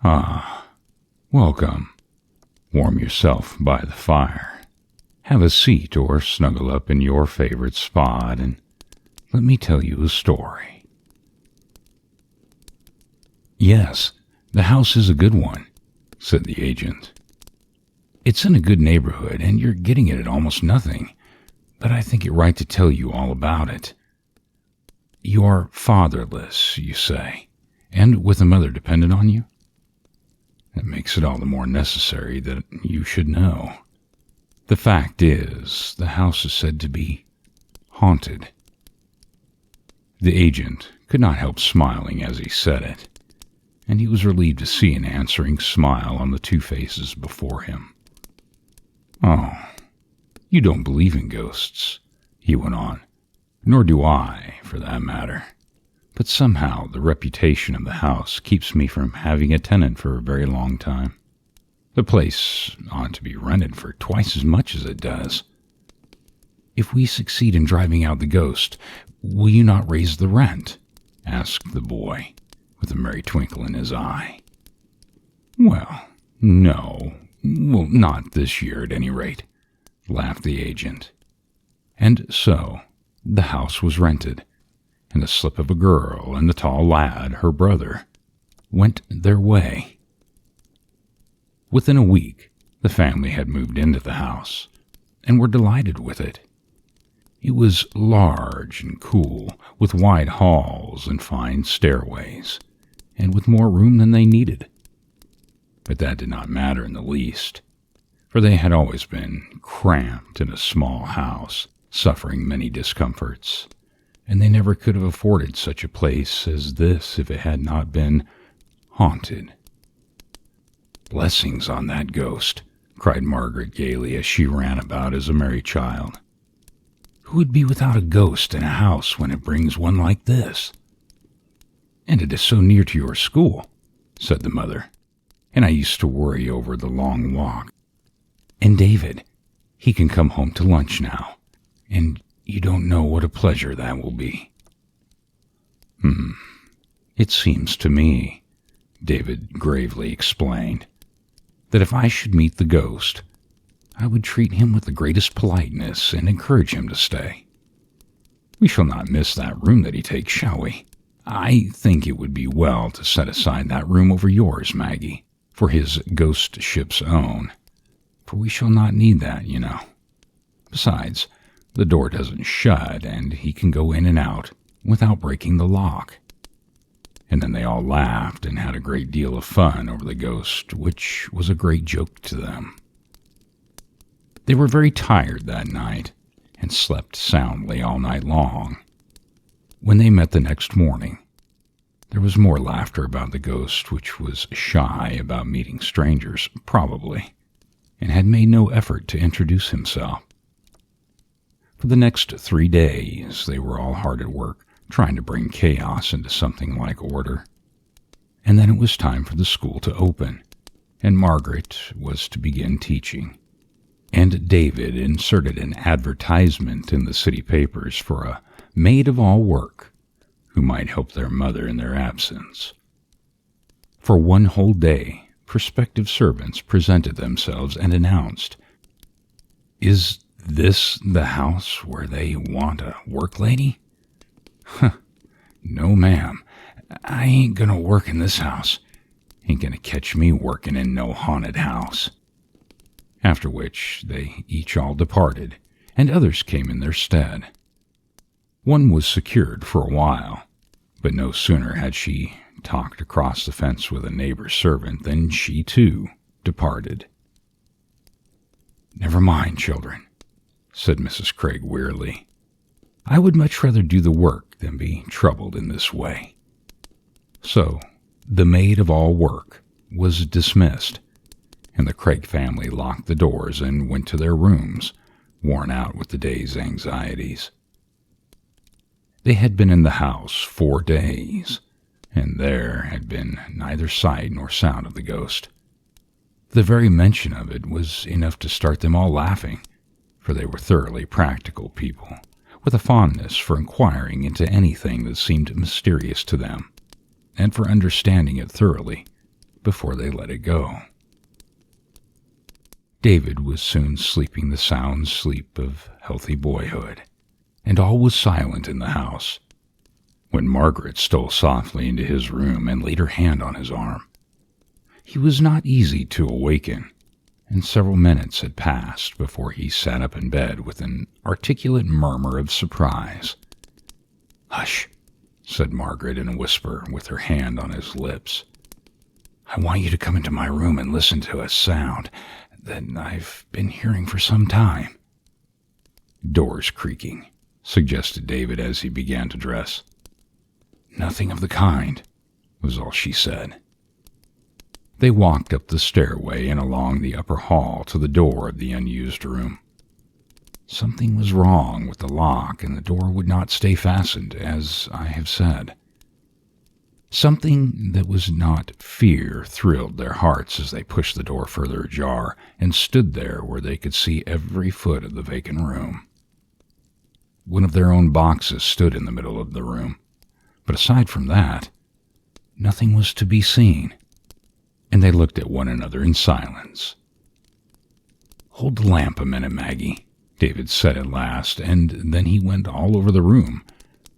Ah, welcome. Warm yourself by the fire. Have a seat or snuggle up in your favorite spot and let me tell you a story. Yes, the house is a good one, said the agent. It's in a good neighborhood and you're getting it at almost nothing, but I think it right to tell you all about it. You're fatherless, you say, and with a mother dependent on you? That makes it all the more necessary that you should know. The fact is, the house is said to be haunted. The agent could not help smiling as he said it, and he was relieved to see an answering smile on the two faces before him. Oh, you don't believe in ghosts, he went on, nor do I, for that matter. But somehow the reputation of the house keeps me from having a tenant for a very long time. The place ought to be rented for twice as much as it does. If we succeed in driving out the ghost, will you not raise the rent? Asked the boy, with a merry twinkle in his eye. Well, no. Well, not this year at any rate, laughed the agent. And so the house was rented, and the slip of a girl and the tall lad, her brother, went their way. Within a week, the family had moved into the house, and were delighted with it. It was large and cool, with wide halls and fine stairways, and with more room than they needed. But that did not matter in the least, for they had always been cramped in a small house, suffering many discomforts, and they never could have afforded such a place as this if it had not been haunted. Blessings on that ghost, cried Margaret gaily as she ran about as a merry child. Who would be without a ghost in a house when it brings one like this? And it is so near to your school, said the mother, and I used to worry over the long walk. And David, he can come home to lunch now, and you don't know what a pleasure that will be. It seems to me, David gravely explained, that if I should meet the ghost, I would treat him with the greatest politeness and encourage him to stay. We shall not miss that room that he takes, shall we? I think it would be well to set aside that room over yours, Maggie, for his ghost ship's own, for we shall not need that, you know. Besides, the door doesn't shut, and he can go in and out without breaking the lock. And then they all laughed and had a great deal of fun over the ghost, which was a great joke to them. They were very tired that night, and slept soundly all night long. When they met the next morning, there was more laughter about the ghost, which was shy about meeting strangers, probably, and had made no effort to introduce himself. For the next 3 days, they were all hard at work, trying to bring chaos into something like order. And then it was time for the school to open, and Margaret was to begin teaching. And David inserted an advertisement in the city papers for a maid-of-all-work who might help their mother in their absence. For one whole day, prospective servants presented themselves and announced, "Is this the house where they want a work lady?" No, ma'am. I ain't gonna work in this house. Ain't gonna catch me working in no haunted house. After which they each all departed, and others came in their stead. One was secured for a while, but no sooner had she talked across the fence with a neighbor's servant than she, too, departed. "Never mind, children," said Mrs. Craig wearily. "I would much rather do the work than be troubled in this way." So, the maid-of-all-work was dismissed, and the Craig family locked the doors and went to their rooms, worn out with the day's anxieties. They had been in the house 4 days, and there had been neither sight nor sound of the ghost. The very mention of it was enough to start them all laughing, for they were thoroughly practical people, with a fondness for inquiring into anything that seemed mysterious to them, and for understanding it thoroughly, before they let it go. David was soon sleeping the sound sleep of healthy boyhood, and all was silent in the house, when Margaret stole softly into his room and laid her hand on his arm. He was not easy to awaken, and several minutes had passed before he sat up in bed with an articulate murmur of surprise. "Hush," said Margaret in a whisper with her hand on his lips. "I want you to come into my room and listen to a sound that I've been hearing for some time." "Doors creaking," suggested David as he began to dress. "Nothing of the kind," was all she said. They walked up the stairway and along the upper hall to the door of the unused room. Something was wrong with the lock, and the door would not stay fastened, as I have said. Something that was not fear thrilled their hearts as they pushed the door further ajar and stood there where they could see every foot of the vacant room. One of their own boxes stood in the middle of the room, but aside from that, nothing was to be seen, and they looked at one another in silence. "Hold the lamp a minute, Maggie," David said at last, and then he went all over the room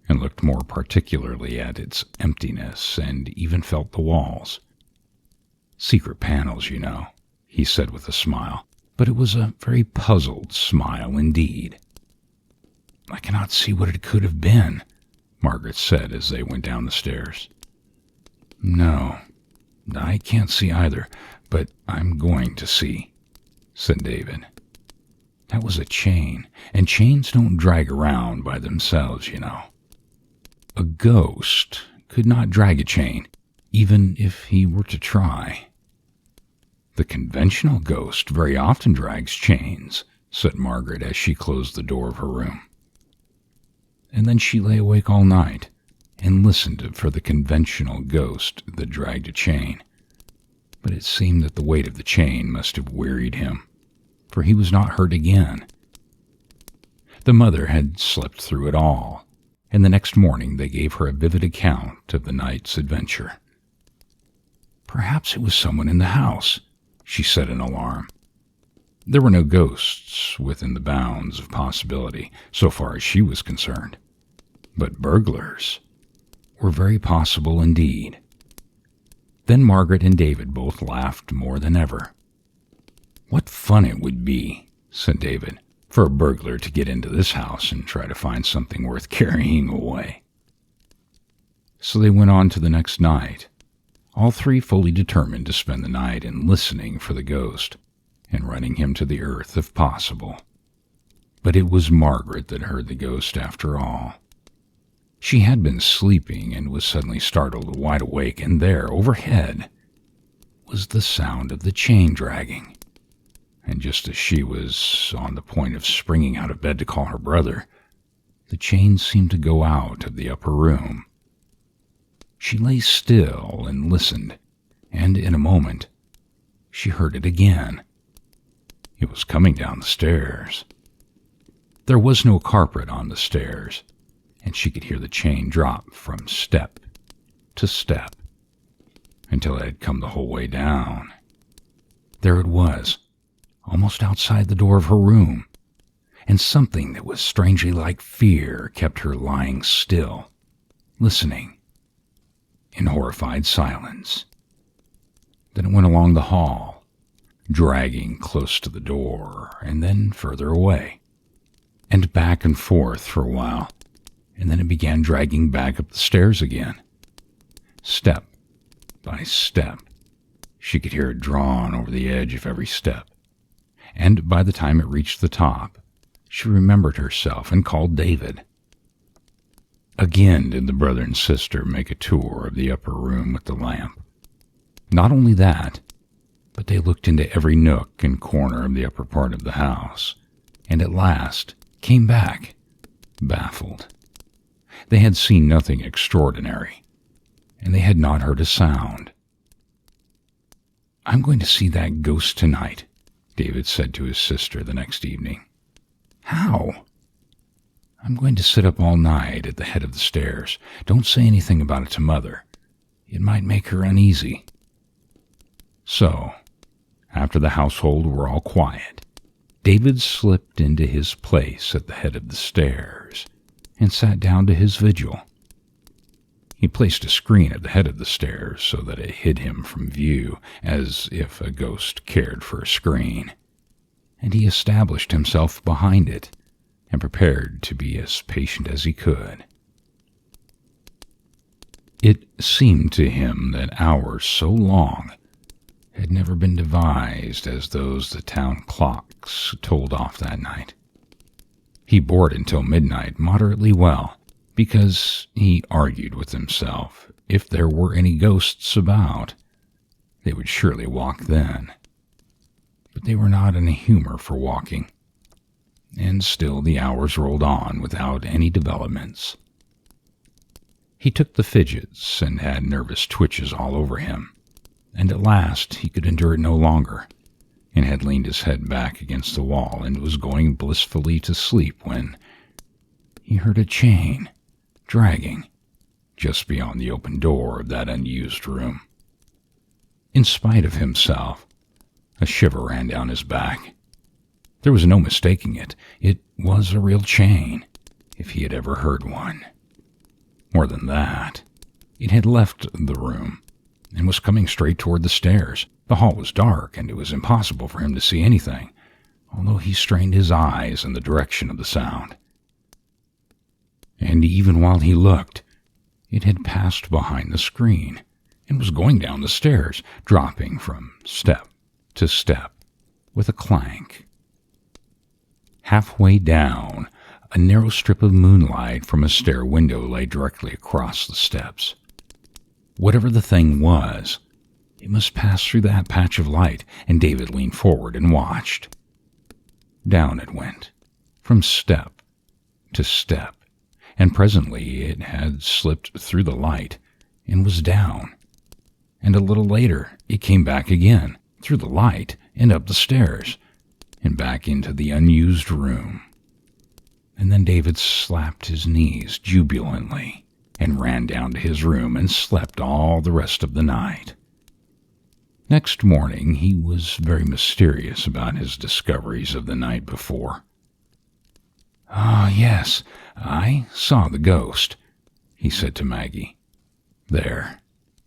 and looked more particularly at its emptiness and even felt the walls. "Secret panels, you know," he said with a smile, but it was a very puzzled smile indeed. "I cannot see what it could have been," Margaret said as they went down the stairs. "No, I can't see either, but I'm going to see," said David. "That was a chain, and chains don't drag around by themselves, you know. A ghost could not drag a chain, even if he were to try." "The conventional ghost very often drags chains," said Margaret as she closed the door of her room. And then she lay awake all night and listened for the conventional ghost that dragged a chain. But it seemed that the weight of the chain must have wearied him, for he was not hurt again. The mother had slept through it all, and the next morning they gave her a vivid account of the night's adventure. "Perhaps it was someone in the house," she said in alarm. There were no ghosts within the bounds of possibility, so far as she was concerned. But burglars were very possible indeed. Then Margaret and David both laughed more than ever. "What fun it would be," said David, "for a burglar to get into this house and try to find something worth carrying away." So they went on to the next night, all three fully determined to spend the night in listening for the ghost and running him to the earth if possible. But it was Margaret that heard the ghost after all. She had been sleeping and was suddenly startled wide awake, and there, overhead, was the sound of the chain dragging. And just as she was on the point of springing out of bed to call her brother, the chain seemed to go out of the upper room. She lay still and listened, and in a moment she heard it again. It was coming down the stairs. There was no carpet on the stairs, and she could hear the chain drop from step to step until it had come the whole way down. There it was, almost outside the door of her room, and something that was strangely like fear kept her lying still, listening, in horrified silence. Then it went along the hall, dragging close to the door, and then further away, and back and forth for a while, and then it began dragging back up the stairs again. Step by step, she could hear it drawn over the edge of every step, and by the time it reached the top, she remembered herself and called David. Again did the brother and sister make a tour of the upper room with the lamp. Not only that, but they looked into every nook and corner of the upper part of the house, and at last came back, baffled. They had seen nothing extraordinary, and they had not heard a sound. "I'm going to see that ghost tonight," David said to his sister the next evening. "How?" "I'm going to sit up all night at the head of the stairs. Don't say anything about it to Mother. It might make her uneasy." So, after the household were all quiet, David slipped into his place at the head of the stairs and sat down to his vigil. He placed a screen at the head of the stairs so that it hid him from view, as if a ghost cared for a screen, and he established himself behind it and prepared to be as patient as he could. It seemed to him that hours so long had never been devised as those the town clocks told off that night. He bore it until midnight moderately well, because he argued with himself if there were any ghosts about, they would surely walk then. But they were not in a humor for walking, and still the hours rolled on without any developments. He took the fidgets and had nervous twitches all over him, and at last he could endure it no longer, and had leaned his head back against the wall and was going blissfully to sleep when he heard a chain dragging just beyond the open door of that unused room. In spite of himself, a shiver ran down his back. There was no mistaking it. It was a real chain, if he had ever heard one. More than that, it had left the room and was coming straight toward the stairs. The hall was dark, and it was impossible for him to see anything, although he strained his eyes in the direction of the sound. And even while he looked, it had passed behind the screen and was going down the stairs, dropping from step to step with a clank. Halfway down, a narrow strip of moonlight from a stair window lay directly across the steps. Whatever the thing was, it must pass through that patch of light, and David leaned forward and watched. Down it went, from step to step, and presently it had slipped through the light and was down. And a little later it came back again, through the light and up the stairs, and back into the unused room. And then David slapped his knees jubilantly and ran down to his room and slept all the rest of the night. Next morning he was very mysterious about his discoveries of the night before. "Ah, yes, I saw the ghost," he said to Maggie. "There,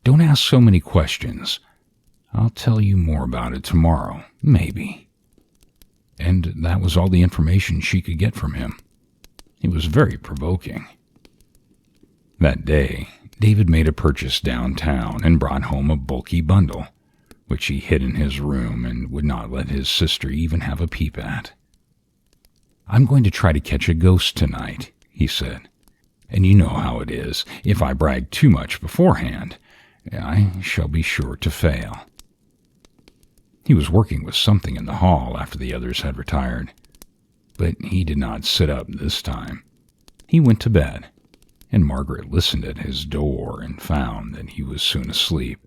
don't ask so many questions. I'll tell you more about it tomorrow, maybe." And that was all the information she could get from him. It was very provoking. That day, David made a purchase downtown and brought home a bulky bundle, which he hid in his room and would not let his sister even have a peep at. "I'm going to try to catch a ghost tonight," he said. "And you know how it is. If I brag too much beforehand, I shall be sure to fail." He was working with something in the hall after the others had retired, but he did not sit up this time. He went to bed, and Margaret listened at his door and found that he was soon asleep.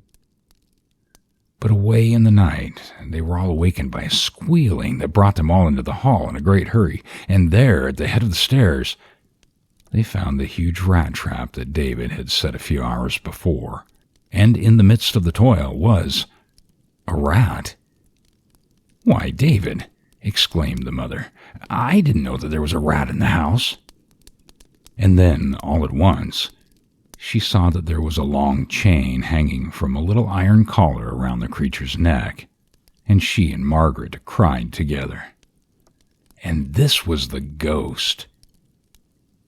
But away in the night, they were all awakened by a squealing that brought them all into the hall in a great hurry, and there, at the head of the stairs, they found the huge rat trap that David had set a few hours before, and in the midst of the toil was a rat. "Why, David," exclaimed the mother, "I didn't know that there was a rat in the house." And then, all at once, she saw that there was a long chain hanging from a little iron collar around the creature's neck, and she and Margaret cried together. And this was the ghost.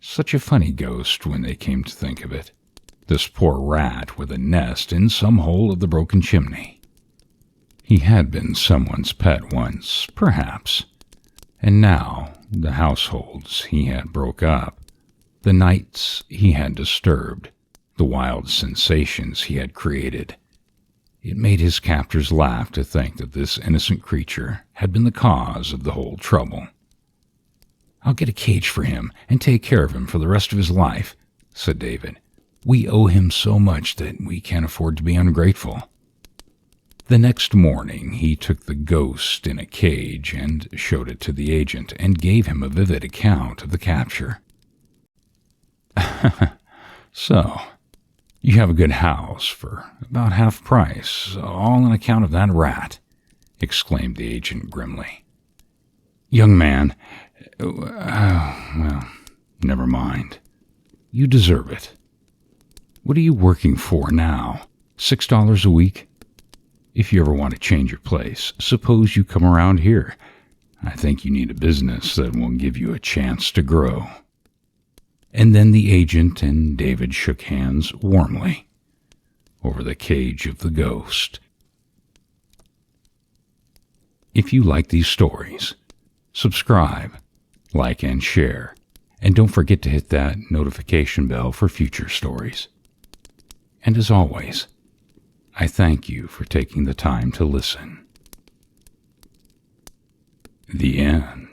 Such a funny ghost when they came to think of it. This poor rat with a nest in some hole of the broken chimney. He had been someone's pet once, perhaps, and now the households he had broke up, the nights he had disturbed, the wild sensations he had created. It made his captors laugh to think that this innocent creature had been the cause of the whole trouble. "I'll get a cage for him and take care of him for the rest of his life," said David. "We owe him so much that we can't afford to be ungrateful." The next morning he took the ghost in a cage and showed it to the agent and gave him a vivid account of the capture. "So, You have a good house for about half price, all on account of that rat," exclaimed the agent grimly. "Young man, well, never mind. You deserve it. What are you working for now? $6 a week? If you ever want to change your place, suppose you come around here. I think you need a business that will give you a chance to grow." And then the agent and David shook hands warmly over the cage of the ghost. If you like these stories, subscribe, like, and share. And don't forget to hit that notification bell for future stories. And as always, I thank you for taking the time to listen. The end.